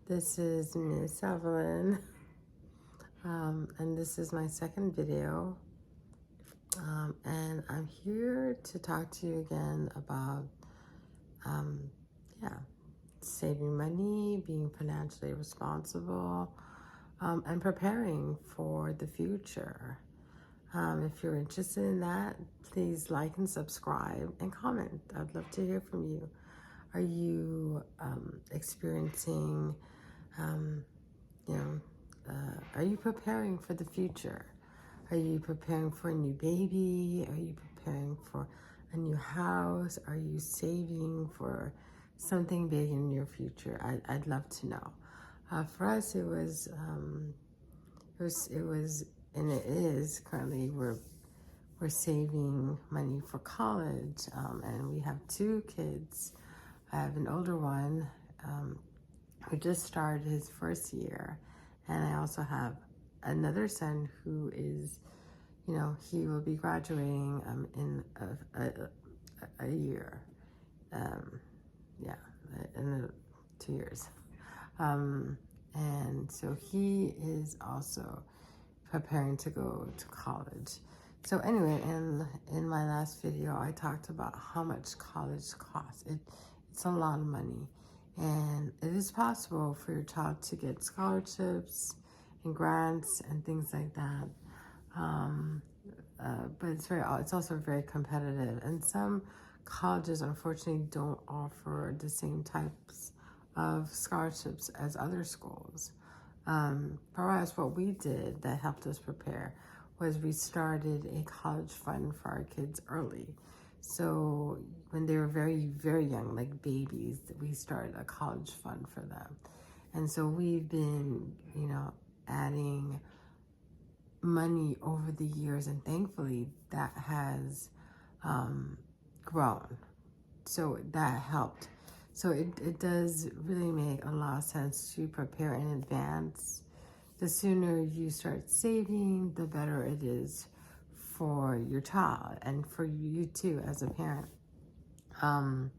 This is Miss Evelyn, and this is my second video, and I'm here to talk to you again about, yeah, saving money, being financially responsible, and preparing for the future. If you're interested in that, please like and subscribe and comment. I'd love to hear from you. Are you experiencing, you know, are you preparing for the future? Are you preparing for a new baby? Are you preparing for a new house? Are you saving for something big in your future? I'd love to know. For us, it was, and it is currently. We're saving money for college, and we have two kids. I have an older one who just started his first year, and I also have another son who is, he will be graduating in a year. Yeah, in 2 years. And so he is also preparing to go to college. So anyway, in my last video, I talked about how much college costs. It's a lot of money. And it is possible for your child to get scholarships and grants and things like that. But it's also very competitive. And some colleges, unfortunately, don't offer the same types of scholarships as other schools. For us, what we did that helped us prepare was we started a college fund for our kids early. So when they were very, very young, like babies, we started a college fund for them. And so we've been, adding money over the years, and thankfully that has grown. So that helped. So it does really make a lot of sense to prepare in advance. The sooner you start saving, the better it is for your child and for you too as a parent. And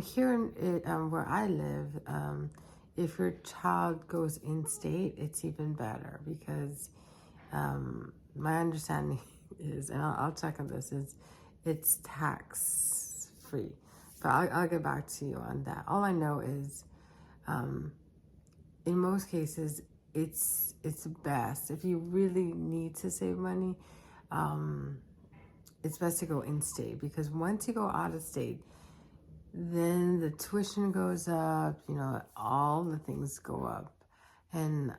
here where I live, if your child goes in state, it's even better because my understanding is, and I'll check on this, is it's tax free. But I'll get back to you on that. All I know is, in most cases, it's best if you really need to save money. It's best to go in state, because once you go out of state, then the tuition goes up. All the things go up, and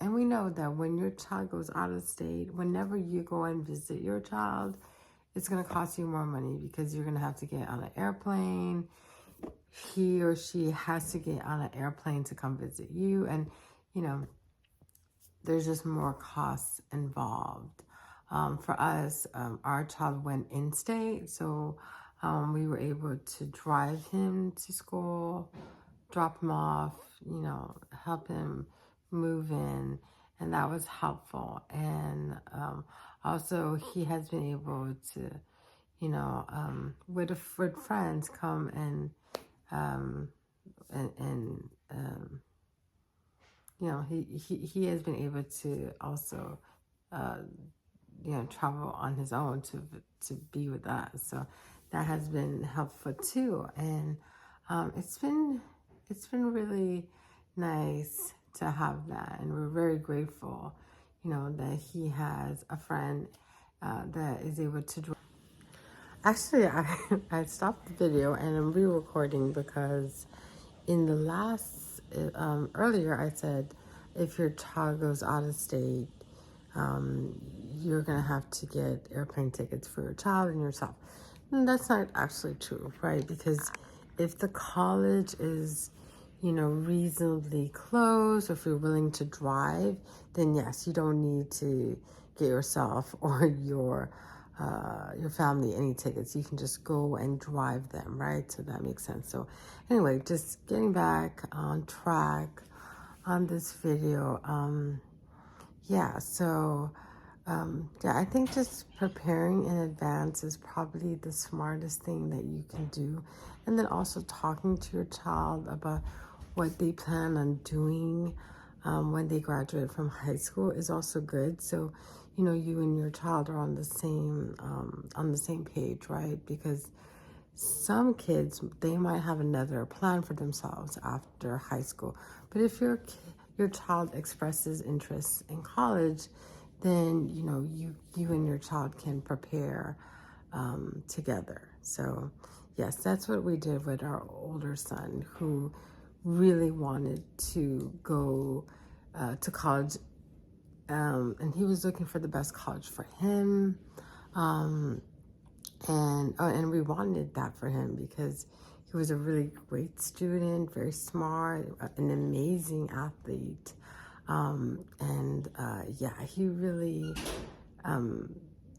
we know that when your child goes out of state, whenever you go and visit your child, it's going to cost you more money because you're going to have to get on an airplane. He or she has to get on an airplane to come visit you. And, there's just more costs involved. For us, our child went in state. So we were able to drive him to school, drop him off, help him move in. And that was helpful. And also, he has been able to, with friends, come and he has been able to also, travel on his own to be with us. So that has been helpful too. And it's been really nice to have that. And we're very grateful, that he has a friend that is able to drive. Actually, I stopped the video and I'm re-recording because in the last, earlier I said, if your child goes out of state, you're going to have to get airplane tickets for your child and yourself. And that's not actually true, right? Because if the college is, reasonably close, or if you're willing to drive, then yes, you don't need to get yourself or your family any tickets. You can just go and drive them, right? So that makes sense. So anyway, just getting back on track on this video. I think just preparing in advance is probably the smartest thing that you can do. And then also talking to your child about what they plan on doing when they graduate from high school is also good. So, you know, you and your child are on the same page, right? Because some kids, they might have another plan for themselves after high school. But if your child expresses interest in college, then you know you and your child can prepare together. So yes, that's what we did with our older son, who really wanted to go to college, and he was looking for the best college for him. And we wanted that for him because he was a really great student, very smart, an amazing athlete. Yeah, he really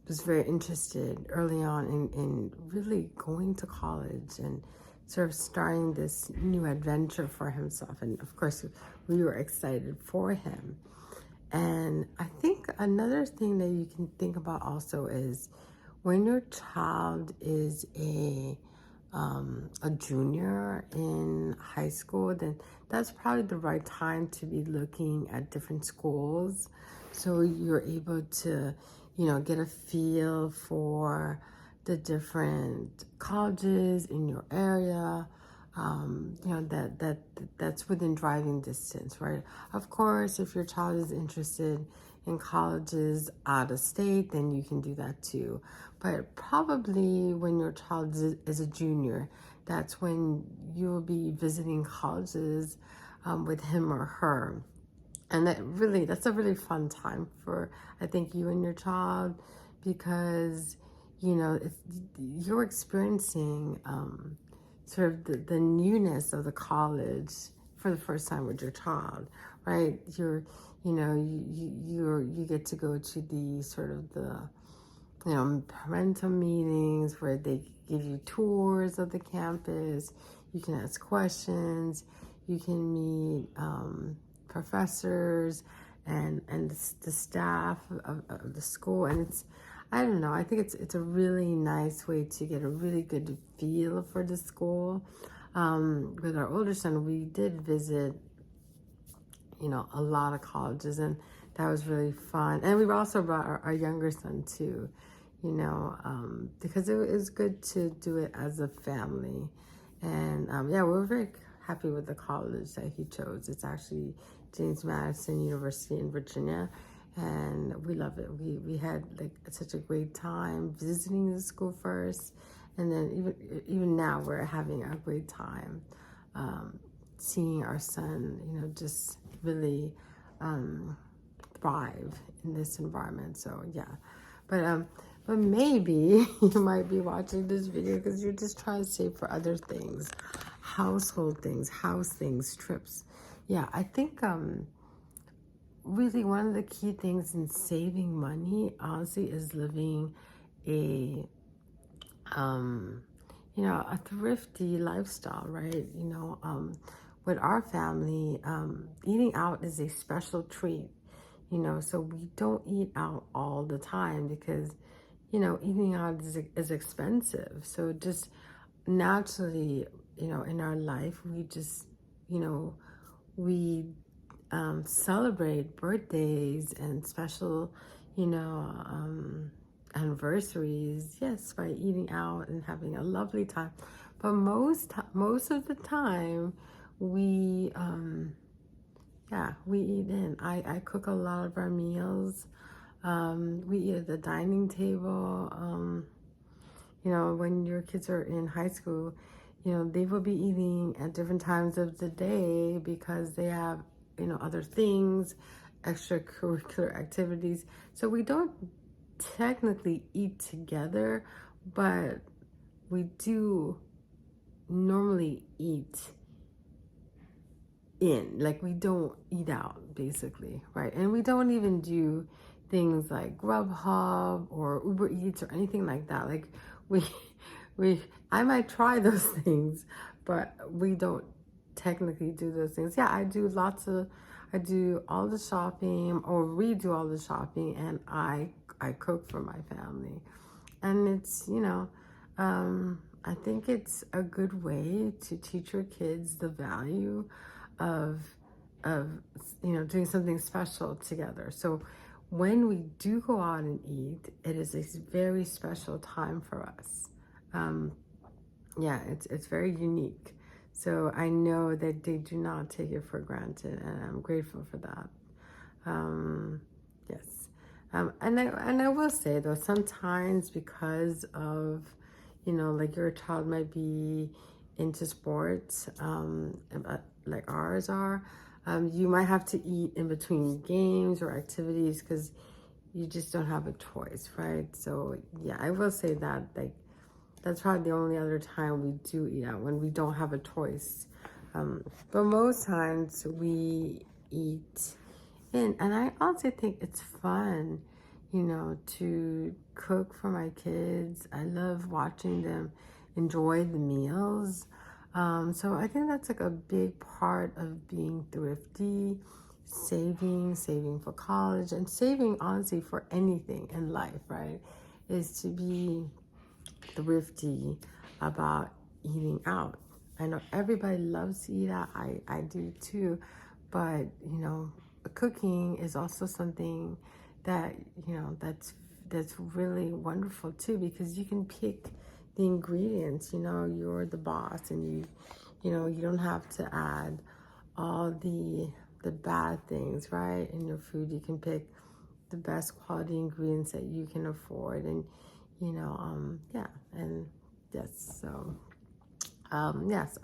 was very interested early on in really going to college and sort of starting this new adventure for himself. And of course, we were excited for him. And I think another thing that you can think about also is when your child is a junior in high school, then that's probably the right time to be looking at different schools. So you're able to, you know, get a feel for the different colleges in your area. You know, that's within driving distance, right? Of course, if your child is interested in colleges out of state, then you can do that too. But probably when your child is a junior, that's when you'll be visiting colleges with him or her. And that's a really fun time for, I think, you and your child, because, you know, you're experiencing sort of the newness of the college for the first time with your child, right? You get to go to the sort of the, you know, parental meetings where they give you tours of the campus. You can ask questions. You can meet professors and the staff of the school. And I don't know, I think it's a really nice way to get a really good feel for the school. With our older son, we did visit, you know, a lot of colleges, and that was really fun. And we also brought our younger son too, you know, because it was good to do it as a family. And yeah, we were very happy with the college that he chose. It's actually James Madison University in Virginia, and we love it. We had like such a great time visiting the school first, and then even now we're having a great time seeing our son, you know, just really thrive in this environment. So yeah, but maybe you might be watching this video because you're just trying to save for other things, household things, house things, trips. Yeah, I think really one of the key things in saving money, honestly, is living a you know, a thrifty lifestyle, right? You know, with our family, eating out is a special treat, you know, so we don't eat out all the time because, you know, eating out is expensive. So just naturally, you know, in our life, we just, you know, we celebrate birthdays and special, you know, anniversaries, yes, by eating out and having a lovely time. But most of the time, we we eat in. I cook a lot of our meals. We eat at the dining table. You know, when your kids are in high school, you know, they will be eating at different times of the day because they have, you know, other things, extracurricular activities. So we don't technically eat together, but we do normally eat in. Like, we don't eat out, basically, right? And we don't even do things like Grubhub or Uber Eats or anything like that. Like, I might try those things, but we don't technically do those things. Yeah, I do all the shopping, or we do all the shopping, and I cook for my family. And it's, you know, I think it's a good way to teach your kids the value of of doing something special together. So when we do go out and eat, it is a very special time for us. Um, yeah, it's very unique. So I know that they do not take it for granted, and I'm grateful for that. Yes. And I will say though, sometimes because of, like your child might be into sports, like ours are, you might have to eat in between games or activities because you just don't have a choice, right? So yeah, I will say that, like, that's probably the only other time we do eat out, when we don't have a choice. But most times we eat in, and I also think it's fun, to cook for my kids. I love watching them enjoy the meals. So I think that's like a big part of being thrifty, saving for college, and saving honestly for anything in life, right? Is to be thrifty about eating out. I know everybody loves to eat out. I do too. But, cooking is also something that, that's really wonderful too, because you can pick the ingredients. You're the boss, and you don't have to add all the bad things, right? In your food, you can pick the best quality ingredients that you can afford, and yeah, and yes, so yes,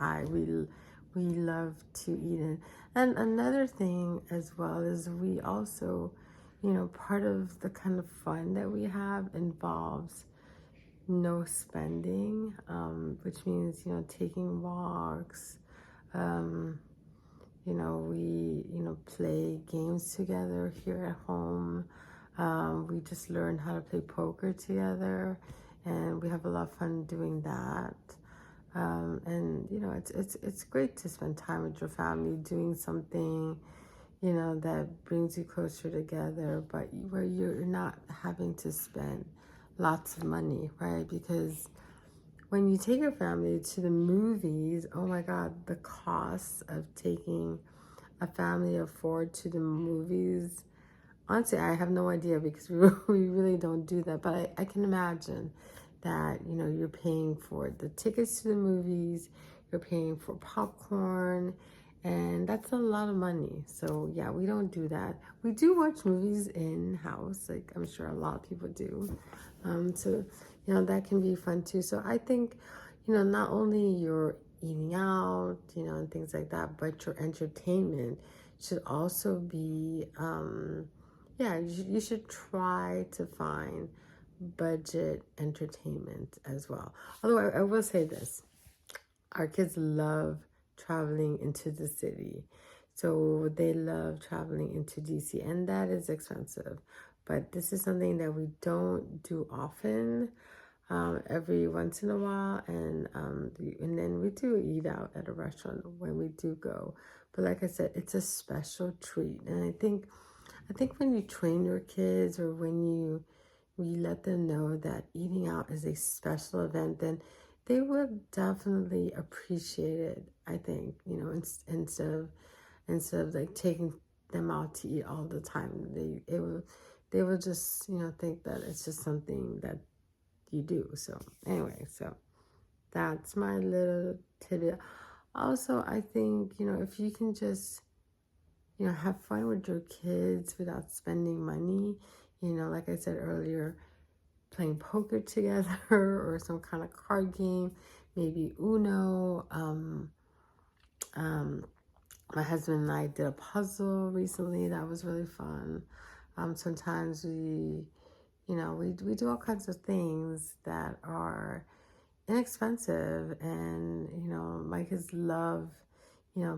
we love to eat it. And another thing as well is we also, part of the kind of fun that we have involves no spending, which means, taking walks. um, we, play games together here at home. We just learned how to play poker together, and we have a lot of fun doing that. And it's great to spend time with your family doing something, that brings you closer together, but where you're not having to spend lots of money, right? Because when you take your family to the movies, oh my God, the cost of taking a family of four to the movies. Honestly, I have no idea, because we really don't do that. But I can imagine that, you're paying for the tickets to the movies, you're paying for popcorn, and that's a lot of money. So yeah, we don't do that. We do watch movies in house, like I'm sure a lot of people do. So that can be fun too. So I think, not only you're eating out, and things like that, but your entertainment should also be, yeah, you should try to find budget entertainment as well. Although I will say this, our kids love traveling into the city. So they love traveling into DC, and that is expensive. But this is something that we don't do often, every once in a while. And then we do eat out at a restaurant when we do go. But like I said, it's a special treat. And I think when you train your kids, or we let them know that eating out is a special event, then they will definitely appreciate it. I think, instead of like taking them out to eat all the time, they will just, think that it's just something that you do. So anyway, so that's my little tidbit. Also, I think, if you can just, have fun with your kids without spending money, like I said earlier, playing poker together or some kind of card game, maybe Uno. My husband and I did a puzzle recently that was really fun. Sometimes we do all kinds of things that are inexpensive, and my kids love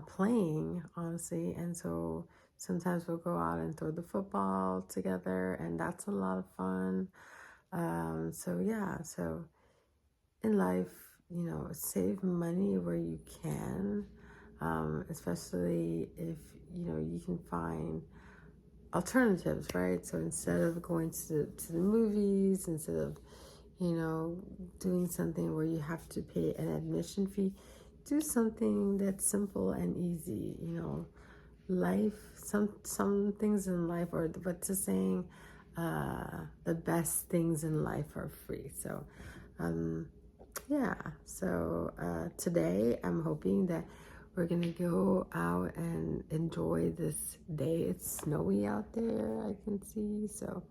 playing, honestly. And so sometimes we'll go out and throw the football together, and that's a lot of fun. So yeah, so in life, save money where you can, especially if you can find alternatives, right? So instead of going to the movies, instead of doing something where you have to pay an admission fee, do something that's simple and easy. You know, life, some things in life, or what's the saying, the best things in life are free. So yeah, so today I'm hoping that we're gonna go out and enjoy this day. It's snowy out there, I can see, so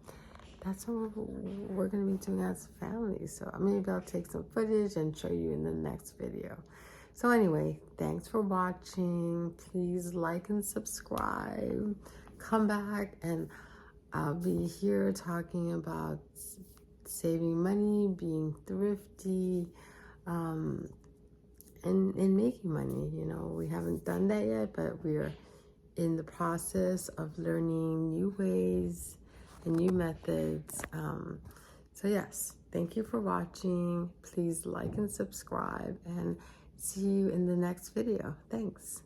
that's what we're gonna be doing as a family. So maybe I'll take some footage and show you in the next video. So anyway, thanks for watching. Please like and subscribe. Come back, and I'll be here talking about saving money, being thrifty, and making money. You know, we haven't done that yet, but we're in the process of learning new ways and new methods. So yes, thank you for watching. Please like and subscribe, and see you in the next video. Thanks.